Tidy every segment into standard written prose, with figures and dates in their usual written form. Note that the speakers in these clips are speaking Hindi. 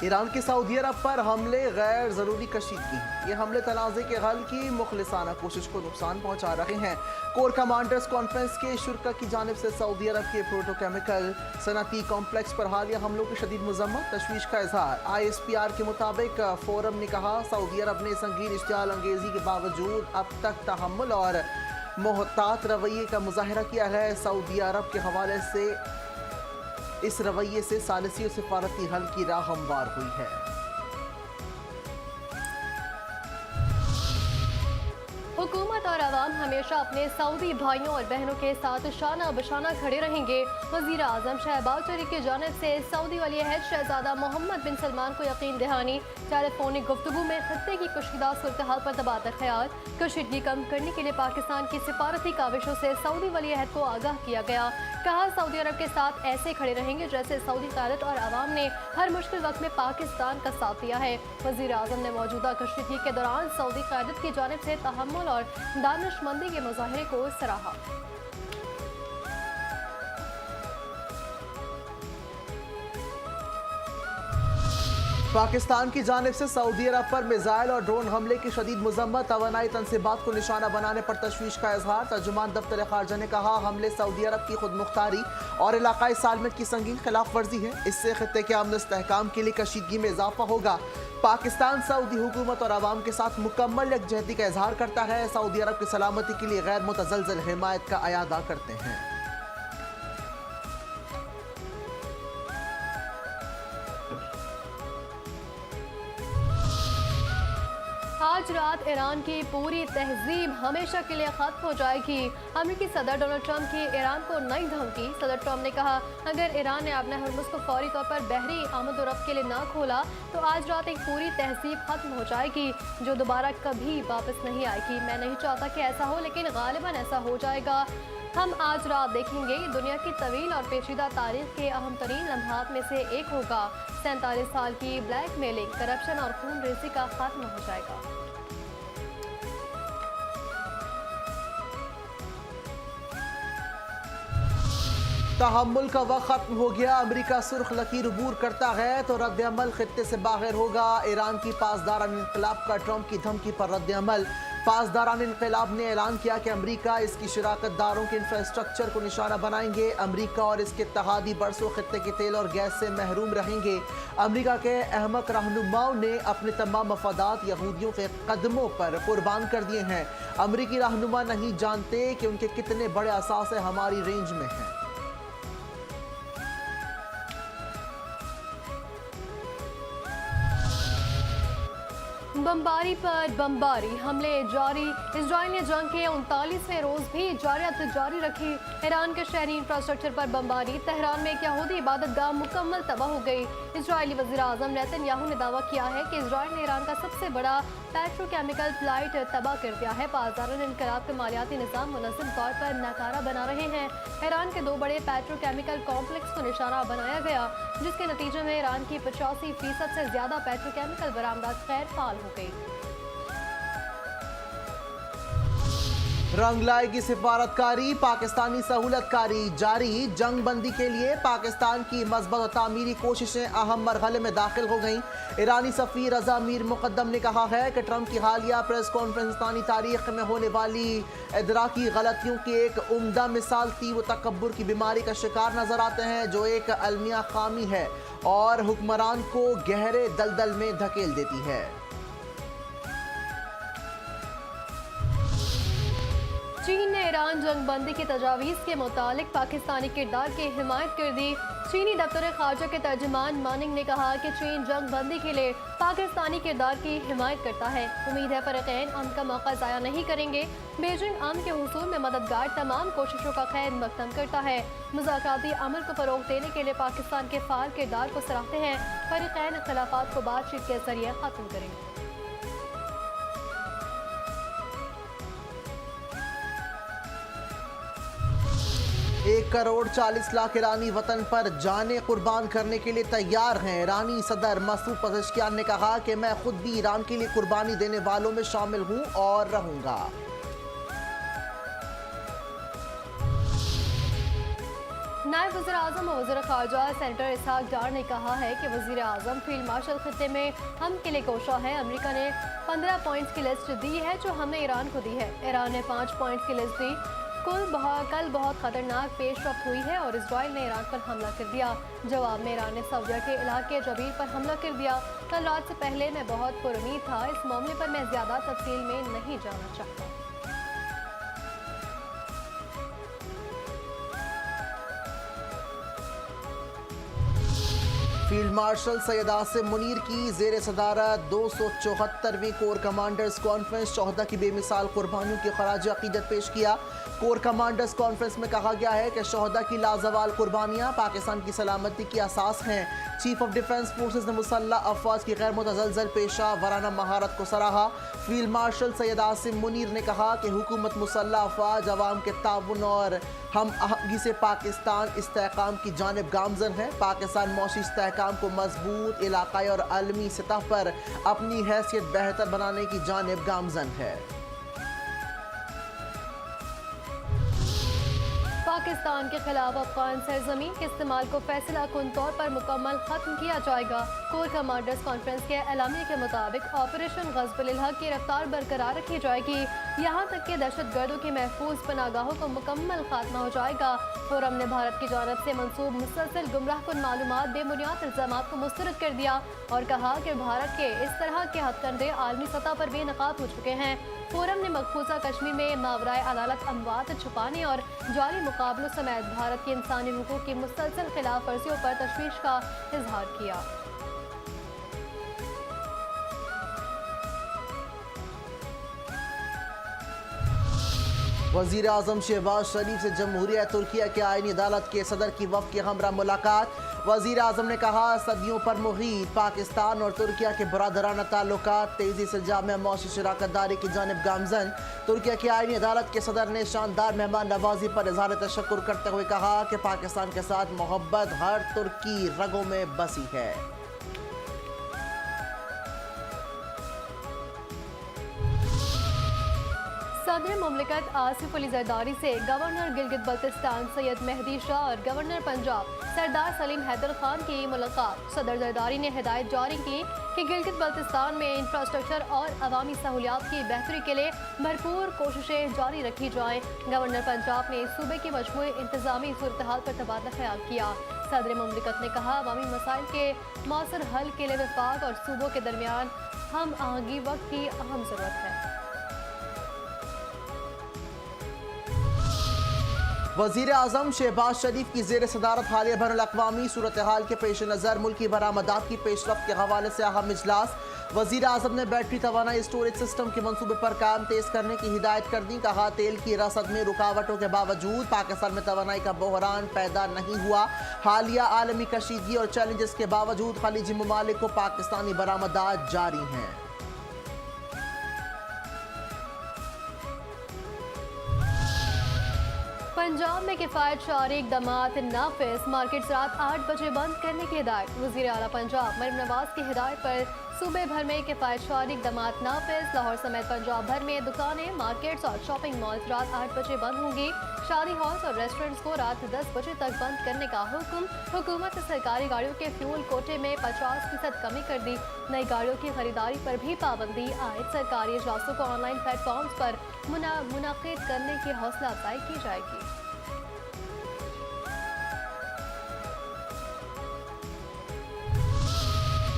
ईरान के सऊदी अरब पर हमले गैर ज़रूरी कशीदगी। ये हमले तनाज़े के हल की मुखलिसाना कोशिश को नुकसान पहुँचा रहे हैं। कोर कमांडर्स कॉन्फ्रेंस के शुरा की जानिब से सऊदी अरब के प्रोटोकेमिकल सनती कॉम्प्लेक्स पर हालिया हमलों की शदीद मजम्मत, तशवीश का इजहार। ISPR के मुताबिक फोरम ने कहा, सऊदी अरब ने संगीन इश्तियाल अंगेजी के बावजूद अब तक तहम्मुल और मोहतात रवैये का मुजाहरा किया है। सऊदी अरब के हवाले से इस रवैये से सालिसी और सिफारती हल की राह हमवार हुई है। हुकूमत और अवाम हमेशा अपने सऊदी भाइयों और बहनों के साथ शाना बशाना खड़े रहेंगे। वज़ीर आज़म शहबाज शरीफ की जानिब से सऊदी वली अहद शहजादा मोहम्मद बिन सलमान को यकीन दहानी। टेलीफोनिक गुफ्तगू में खत्ते की कशीदा सूरत हाल पर तबादला ख्याल। कशीदगी कम करने के लिए पाकिस्तान की सिफारती काविशों से सऊदी वली अहद को आगाह किया गया। कहा, सऊदी अरब के साथ ऐसे खड़े रहेंगे जैसे सऊदी क़यादत और अवाम ने हर मुश्किल वक्त में पाकिस्तान का साथ दिया है। वज़ीर आज़म ने मौजूदा कशीदगी के दौरान सऊदी क़यादत की जानिब से तहम्मुल और दानिशमंदी के मुजाहरे को सराहा। पाकिस्तान की जानिब से सऊदी अरब पर मिसाइल और ड्रोन हमले की शदीद मजम्मत, तवानाई तनसीबात को निशाना बनाने पर तशवीश का इजहार। तर्जुमान दफ्तर खारजा ने कहा, हमले सऊदी अरब की खुद मुख्तारी और इलाकाई सालमत की संगीन खिलाफ वर्जी है। इससे खित्ते के अमन इस्तेहकाम के लिए कशीदगी में इजाफा होगा। पाकिस्तान सऊदी हुकूमत और अवाम के साथ मुकम्मल यकजहती का इजहार करता है। सऊदी अरब की सलामती के लिए गैर मुतज़लज़ल हिमायत का अयादा करते हैं। आज रात ईरान की पूरी तहजीब हमेशा के लिए खत्म हो जाएगी। अमेरिकी सदर डोनाल्ड ट्रंप की ईरान को नई धमकी। सदर ट्रंप ने कहा, अगर ईरान ने अपने हरमुज को फौरी तौर पर बहरी आमद और रफ्त के लिए ना खोला तो आज रात एक पूरी तहजीब खत्म हो जाएगी जो दोबारा कभी वापस नहीं आएगी। मैं नहीं चाहता कि ऐसा हो, लेकिन गालिबन ऐसा हो जाएगा। हम आज रात देखेंगे, दुनिया की तवील और पेचीदा तारीख के अहम तरीन लम्हात में से एक होगा। 47 साल की ब्लैकमेलिंग, करप्शन और खून रेजी का खात्मा हो जाएगा। तहम्मुल का वक्त खत्म हो गया। अमेरिका सुर्ख लकीर अबूर करता है तो रद्द अमल खित्ते से बाहर होगा। ईरान की पासदारान इनकलाब का ट्रंप की धमकी पर रद्द अमल। पासदारान इनकलाब ने ऐलान किया कि अमेरिका इसकी शराकतदारों के इंफ्रास्ट्रक्चर को निशाना बनाएंगे। अमेरिका और इसके इत्तेहादी बरसों खित्ते के तेल और गैस से महरूम रहेंगे। अमेरिका के अहमक रहनुमाओं ने अपने तमाम मफादात यहूदियों के कदमों पर कुर्बान कर दिए हैं। अमेरिकी रहनुमा नहीं जानते कि उनके कितने बड़े असासे हमारी रेंज में हैं। बमबारी पर बमबारी, हमले जारी। इजराइल ने जंग के 39वें रोज भी जारी रखी। ईरान के शहरी इंफ्रास्ट्रक्चर पर बमबारी। तेहरान में एक यहूदी इबादत गाह मुकम्मल तबाह हो गई। इजरायली वज़ीर आज़म नेतन्याहू ने दावा किया है कि इजराइल ने ईरान का सबसे बड़ा पेट्रोकेमिकल फ्लाइट तबाह कर दिया है। पासदारान इनकलाब के मालियाती निज़ाम मुनज़्ज़म तौर पर नाकारा बना रहे हैं। ईरान के 2 बड़े पेट्रोकेमिकल कॉम्प्लेक्स को निशाना बनाया गया, जिसके नतीजे में ईरान की 85% से ज्यादा पेट्रोकेमिकल बरामदात गैर फाल हो गई। रंग लाएगी सिफारतकारी, पाकिस्तानी सहूलतकारी जारी। जंग बंदी के लिए पाकिस्तान की मज़बूत और तामीरी कोशिशें अहम मरहले में दाखिल हो गईं। ईरानी सफ़ीर रज़ा मीर मुक़द्दम ने कहा है कि ट्रंप की हालिया प्रेस कॉन्फ्रेंस पाकिस्तानी तारीख में होने वाली इदराकी गलतियों की एक उम्दा मिसाल थी। वो तकब्बुर की बीमारी का शिकार नजर आते हैं जो एक अलमिया खामी है और हुक्मरान को गहरे दलदल में धकेल देती है। चीन ने ईरान जंग बंदी की तजावीज़ के मुतालिक पाकिस्तानी किरदार की हिमायत कर दी। चीनी दफ्तर खारजा के तर्जुमान मानिंग ने कहा कि चीन जंग बंदी के लिए पाकिस्तानी किरदार की हिमायत करता है। उम्मीद है फ़रीक़ैन अमन का मौका ज़ाया नहीं करेंगे। बीजिंग अमन के हुसूल में मददगार तमाम कोशिशों का खैर मकदम करता है। मुज़ाकराती अमल को फ़रोग़ देने के लिए पाकिस्तान के फ़ाल किरदार को सराहते हैं। फ़रीक़ैन इख्तिलाफ़ात को बातचीत के ज़रिए ख़त्म करेंगे। 1,40,00,000 ईरानी वतन पर जाने कुर्बान करने के लिए तैयार हैं। ईरानी सदर मसूद पज़ेश्कियान ने कहा कि मैं खुद भी ईरान के लिए कुर्बानी देने वालों में शामिल हूं और रहूंगा। नायब वज़ीर आज़म और वज़ीर ख़ारजा सेनेटर इसहाक डार ने कहा है कि वज़ीर आज़म फील्ड मार्शल खित्ते में हम के लिए कोशा है। अमेरिका ने 15 पॉइंट्स की लिस्ट दी है जो हमने ईरान को दी है। ईरान ने 5 पॉइंट्स की लिस्ट दी। कल बहुत खतरनाक पेशरफ्त हुई है और इजराइल ने ईरान पर हमला कर दिया। जवाब में ईरान ने सऊदीया के इलाके जबील पर हमला कर दिया। कल रात से पहले मैं बहुत पुरुमीद था। इस मामले पर मैं ज़्यादा तफसील में नहीं जाना चाहता। फील्ड मार्शल सैयद आसिम मुनीर की जेर सदारत 274वीं कोर कमांडर्स कॉन्फ्रेंस शोहदा की बेमिसाल कुर्बानियों की खराज अकीदत पेश किया। कोर कमांडर्स कॉन्फ्रेंस में कहा गया है कि शोहदा की लाजवाल कुर्बानियाँ पाकिस्तान की सलामती की असास हैं। चीफ ऑफ डिफेंस फोर्सेस ने मुसल्लह अफवाज की गैर मुतज़लज़ल पेशा वराना महारत को सराहा। फील्ड मार्शल सैयद आसिम मुनीर ने कहा कि हुकूमत मुसल्लह अफवाज अवाम के ताउन और हम आहंगी से पाकिस्तान इस्तेहकाम की जानिब गामजन है। पाकिस्तान मौशी इस्तेहकाम को मजबूत इलाकाई और आलमी सतह पर अपनी हैसियत बेहतर बनाने की जानिब गामजन है। पाकिस्तान के खिलाफ अफगान सरजमीन के इस्तेमाल को फैसला कुन तौर पर मुकम्मल खत्म किया जाएगा। कोर कमांडर्स कॉन्फ्रेंस के एलामिया के मुताबिक ऑपरेशन ग़ज़्ब-उल हक़ की रफ्तार बरकरार रखी जाएगी, यहाँ तक कि दहशतगर्दों की महफूज पनागाहों को मुकम्मल खात्मा हो जाएगा। फोरम ने भारत की जानब से मंसूब मुसलसल गुमराहकुन मालूमात बेबुनियाद इल्ज़ामात को मुस्तरद कर दिया और कहा कि भारत के इस तरह के हथकंडे आलमी सतह पर बेनकाब हो चुके हैं। फोरम ने मकबूजा कश्मीर में मावराए अदालत अमवात छुपाने और जाली मुकाबलों समेत भारत की इंसानी हुकूक की मुसलसल खिलाफ वर्जियों पर तशवीश का इजहार किया। वज़ीर आज़म शहबाज शरीफ से जमहूरिया तुर्किया के आईनी अदालत के सदर की वफ़द की हमरा मुलाकात। वज़ीर आज़म ने कहा सदियों पर मुहीत पाकिस्तान और तुर्किया के बरादराना ताल्लुकात तेज़ी से जामे मौसी शराकत दारी की जानिब गामजन। तुर्किया की आईनी अदालत के सदर ने शानदार मेहमान नवाजी पर इज़हार तशक्कुर करते हुए कहा कि पाकिस्तान के साथ मोहब्बत हर तुर्की रगों में बसी है। सदर मुमलिकत आसिफ अली जरदारी से गवर्नर गिलगित बल्तिस्तान सैयद मेहदी शाह और गवर्नर पंजाब सरदार सलीम हैदर खान की मुलाकात। सदर जरदारी ने हिदायत जारी की कि गिलगित बल्तिस्तान में इंफ्रास्ट्रक्चर और अवामी सहूलियात की बेहतरी के लिए भरपूर कोशिशें जारी रखी जाएँ। गवर्नर पंजाब ने सूबे की मजमूई इंतजामी सूरत हाल पर तबादला ख्याल किया। सदर मुमलिकत ने कहा अवामी मसाइल के मौसर हल के लिए वफाक और सूबों के दरमियान हम आहंगी वक्त की अहम ज़रूरत है। वज़ीर आज़म शहबाज शरीफ की ज़ेर सदारत हालिया बैनुल-अक़वामी सूरत हाल के पेश नज़र मुल्की बरामदात की पेशरफ्त के हवाले से अहम इजलास। वज़ीर आज़म ने बैटरी तवानाई स्टोरेज सिस्टम के मनसूबे पर काम तेज़ करने की हिदायत कर दी। कहा तेल की रसद में रुकावटों के बावजूद पाकिस्तान में तवानाई का बहरान पैदा नहीं हुआ। हालिया आलमी कशीदगी और चैलेंजेस के बावजूद खलीजी ममालिक को पाकिस्तानी बरामदात जारी हैं। पंजाब में किफ़ायत शारी इक़दामात नाफिज। मार्केट्स रात 8 बजे बंद करने की हिदायत। वज़ीर आला पंजाब मरीम नवाज की हिदायत पर सूबे भर में किफ़ायत शारी इक़दामात नाफिज। लाहौर समेत पंजाब भर में दुकानें, मार्केट्स और शॉपिंग मॉल्स रात 8 बजे बंद होंगी। शादी हॉल्स और रेस्टोरेंट्स को रात 10 बजे तक बंद करने का हुक्म। हुकूमत ने सरकारी गाड़ियों के फ्यूल कोटे में 50% कमी कर दी। नई गाड़ियों की खरीदारी पर भी पाबंदी आयद। सरकारी इजलासों को ऑनलाइन प्लेटफॉर्म्स पर मुनाकिद करने की हौसला अफजाई की जाएगी।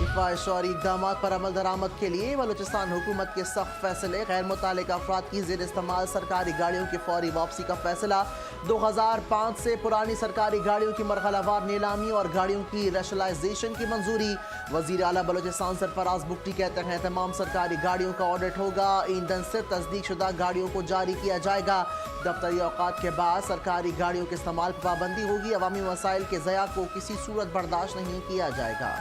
किफ़ायत-शारी इक़दामात पर अमल दरामद के लिए बलूचिस्तान हुकूमत के सख्त फैसले। गैर मुतालिका अफराद की ज़ेर इस्तेमाल सरकारी गाड़ियों की फौरी वापसी का फैसला। 2005 से पुरानी सरकारी गाड़ियों की मरहलावार नीलामी और गाड़ियों की रैशनलाइजेशन की मंजूरी। वज़ीर आला बलूचिस्तान सरफराज बुगटी कहते हैं तमाम सरकारी गाड़ियों का ऑडिट होगा। ईंधन से तस्दीक शुदा गाड़ियों को जारी किया जाएगा। दफ्तरी औकात के बाद सरकारी गाड़ियों के इस्तेमाल पर पाबंदी होगी। अवामी वसाइल के ज़या को किसी सूरत बर्दाश्त नहीं किया जाएगा।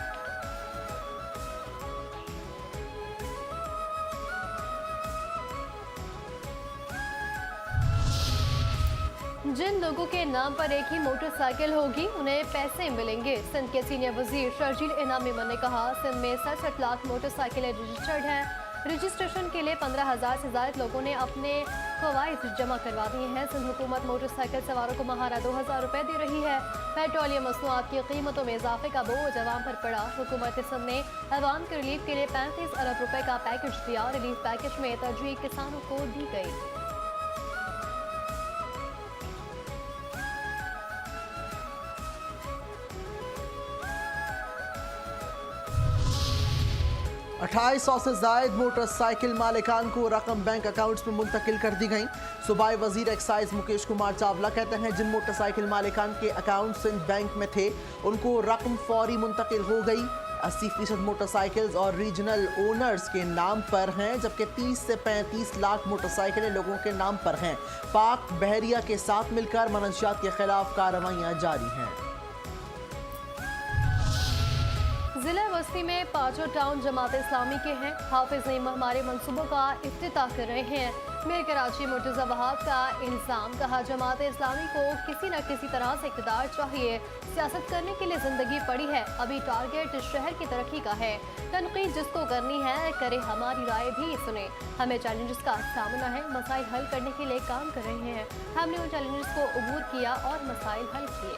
जिन लोगों के नाम पर एक ही मोटरसाइकिल होगी उन्हें पैसे मिलेंगे। सिंध के सीनियर वजीर शर्जील इनाम मेमन ने कहा सिंध में 67 लाख मोटरसाइकिलें रजिस्टर्ड हैं। रजिस्ट्रेशन के लिए 15,000 से ज़ायद लोगों ने अपने कवायद जमा करवा दिए हैं। सिंध हुकूमत मोटरसाइकिल सवारों को माहाना 2000 रुपए दे रही है। पेट्रोलियम मसनूआत की कीमतों में इजाफे का बोझ अवाम पर पड़ा। हुकूमत सिंध ने अवाम के रिलीफ के लिए 35 अरब रुपए का पैकेज दिया। रिलीफ पैकेज में तरजीह किसानों को दी गई। अट्ठाईस सौ से जायद मोटरसाइकिल मालिकान को रकम बैंक अकाउंट्स में मुंतकिल कर दी गई। सूबाई वजीर एक्साइज मुकेश कुमार चावला कहते हैं जिन मोटरसाइकिल मालिकान के अकाउंट सिंध बैंक में थे उनको रकम फौरी मुंतकिल हो गई। 80% मोटरसाइकिल्स और रीजनल ओनर्स के नाम पर हैं, जबकि 30 से 35 लाख मोटरसाइकिलें लोगों के नाम पर हैं। पाक बहरिया के साथ मिलकर मनशियात के खिलाफ कार्रवाइयाँ जारी हैं। जिला वस्ती में पांचों टाउन जमात इस्लामी के हैं। हाफिज नईम हमारे मंसूबों का इफ्तिताह कर रहे हैं। मेयर कराची मुर्तज़ा वहाब का इल्ज़ाम, कहा जमात इस्लामी को किसी न किसी तरह से इक़्तिदार चाहिए। सियासत करने के लिए ज़िंदगी पड़ी है, अभी टारगेट शहर की तरक्की का है। तनकीद जिसको करनी है करे, हमारी राय भी सुने। हमें चैलेंजेस का सामना है, मसाइल हल करने के लिए काम कर रहे हैं। हमने उन चैलेंजेस को अबूर किया और मसाइल हल किए।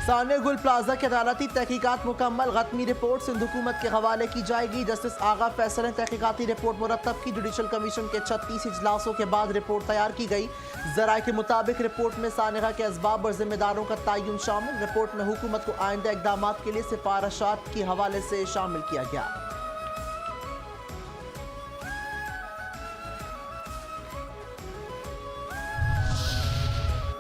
सानिया गुल प्लाजा की अदालती तहकीकात मुकम्मल। गतमी रिपोर्ट सिंध हुकूमत के हवाले की जाएगी। जस्टिस आगा फैसल ने तहकीकाती रिपोर्ट मुरतब की। जुडिशल कमीशन के 36 इजलासों के बाद रिपोर्ट तैयार की गई। जराए के मुताबिक रिपोर्ट में सानिया के असबाब और जिम्मेदारों का तयन शामिल। रिपोर्ट में हुकूमत को आइंदा इकदाम के लिए सिफारिशात के हवाले से शामिल किया गया।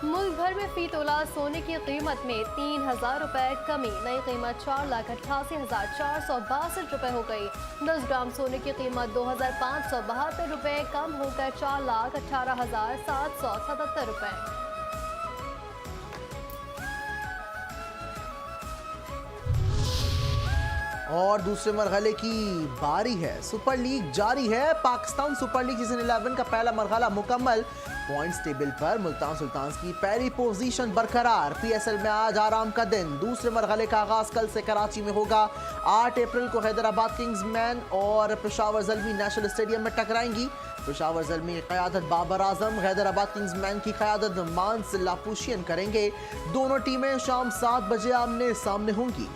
मुल्क भर में फी तोला सोने की कीमत में 3000 रुपए कमी। नई कीमत 4,88,462 रुपए हो गई। 10 ग्राम सोने की कीमत 2572 रुपए कम होकर 4,18,777 रुपए। और दूसरे मरहले की बारी है। सुपर लीग जारी है। पाकिस्तान सुपर लीग सीजन 11 का पहला मरहला मुकम्मल। पॉइंट्स टेबल पर मुल्तान सुल्तान्स की पहली पोजीशन बरकरार। पीएसएल में आज आराम का दिन। दूसरे मरहले का आगाज कल से कराची में होगा। 8 अप्रैल को हैदराबाद किंग्समैन और पेशावर ज़ल्मी नेशनल स्टेडियम में टकराएंगी। पेशावर ज़ल्मी की क़यादत बाबर आजम, हैदराबाद किंग्समैन की क़यादत मांस लापुशियन करेंगे। दोनों टीमें शाम 7 बजे आमने सामने होंगी।